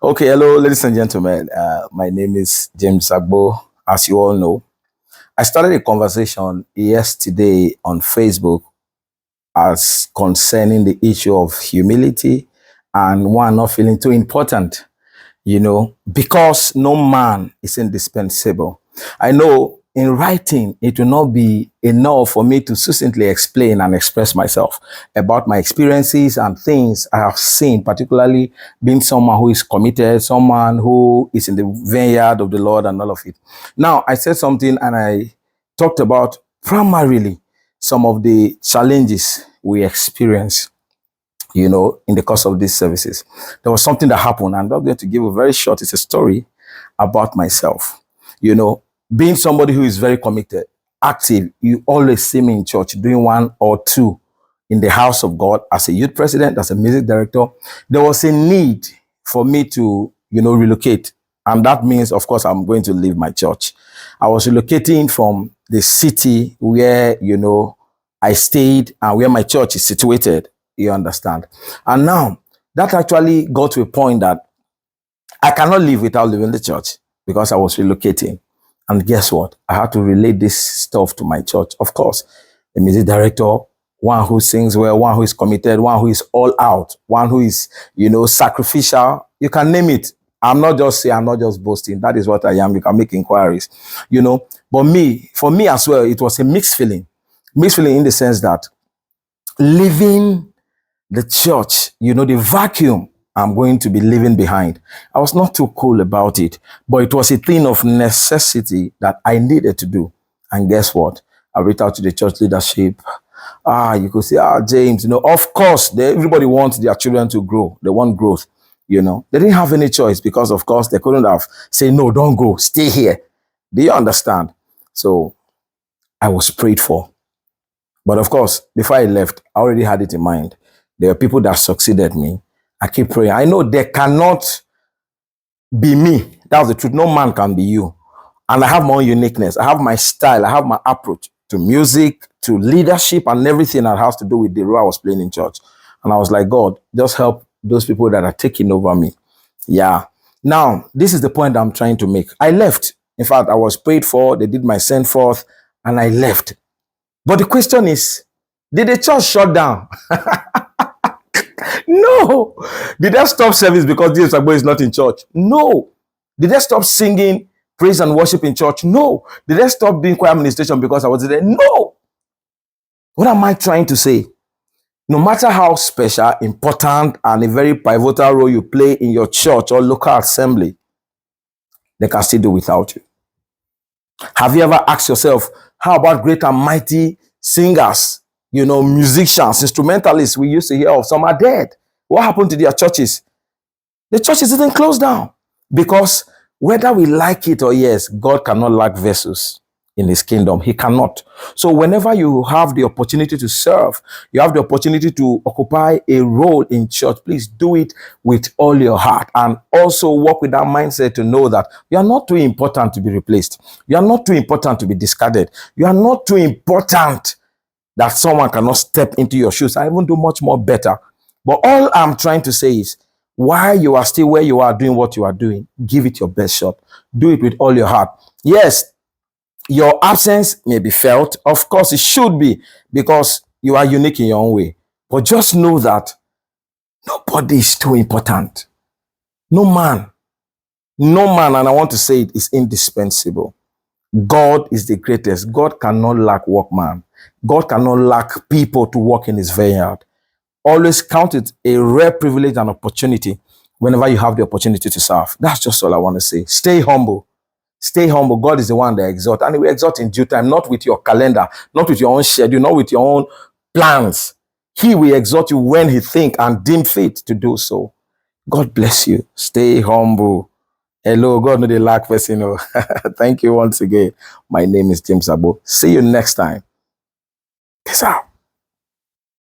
Okay, hello, ladies and gentlemen. My name is James Agbo. As you all know, I started a conversation yesterday on Facebook as concerning the issue of humility and one not feeling too important, because no man is indispensable. I know in writing, it will not be enough for me to succinctly explain and express myself about my experiences and things I have seen, particularly being someone who is committed, someone who is in the vineyard of the Lord and all of it. Now, I said something and I talked about primarily some of the challenges we experience in the course of these services. There was something that happened. I'm not going to give a very short, it's a story about myself. Being somebody who is very committed, active, you always see me in church doing one or two in the house of God as a youth president, as a music director. There was a need for me to, relocate. And that means, of course, I'm going to leave my church. I was relocating from the city where, I stayed and where my church is situated. You understand? And now that actually got to a point that I cannot live without leaving the church because I was relocating. And guess what? I had to relate this stuff to my church. Of course, the music director, one who sings well, one who is committed, one who is all out, one who is, sacrificial. You can name it. I'm not just boasting. That is what I am. You can make inquiries, But for me as well, it was a mixed feeling. Mixed feeling in the sense that leaving the church, the vacuum I'm going to be leaving behind. I was not too cool about it, but it was a thing of necessity that I needed to do. And guess what? I reached out to the church leadership. You could say, James, of course, everybody wants their children to grow. They want growth. They didn't have any choice because, of course, they couldn't have said, no, don't go, stay here. Do you understand? So I was prayed for. But of course, before I left, I already had it in mind. There are people that succeeded me. I keep praying. I know there cannot be me. That's the truth. No man can be you. And I have my own uniqueness. I have my style. I have my approach to music, to leadership, and everything that has to do with the role I was playing in church. And I was like, God, just help those people that are taking over me. Yeah. Now, this is the point I'm trying to make. I left. In fact, I was prayed for. They did my send forth, and I left. But the question is, did the church shut down? No. Did they stop service because Jesus Agbo is not in church? No. Did they stop singing praise and worship in church? No. Did they stop doing choir administration because I was there? No. What am I trying to say? No matter how special, important, and a very pivotal role you play in your church or local assembly, they can still do without you. Have you ever asked yourself, how about great and mighty singers, musicians, instrumentalists we used to hear of? Some are dead. What happened to their churches? The churches didn't close down because whether we like it or yes, God cannot lack vessels in his kingdom. He cannot. So whenever you have the opportunity to serve, you have the opportunity to occupy a role in church, please do it with all your heart. And also work with that mindset to know that you are not too important to be replaced. You are not too important to be discarded. You are not too important that someone cannot step into your shoes and even do much more better. But all I'm trying to say is, while you are still where you are doing what you are doing, give it your best shot. Do it with all your heart. Yes, your absence may be felt. Of course, it should be because you are unique in your own way. But just know that nobody is too important. No man, and I want to say it, is indispensable. God is the greatest. God cannot lack workman. God cannot lack people to work in his vineyard. Always count it a rare privilege and opportunity whenever you have the opportunity to serve. That's just all I want to say. Stay humble. Stay humble. God is the one that exalts. And he will exalt in due time, not with your calendar, not with your own schedule, not with your own plans. He will exalt you when he think and deem fit to do so. God bless you. Stay humble. Hello, God no dey lack person. Thank you once again. My name is James Agbo. See you next time. Peace out.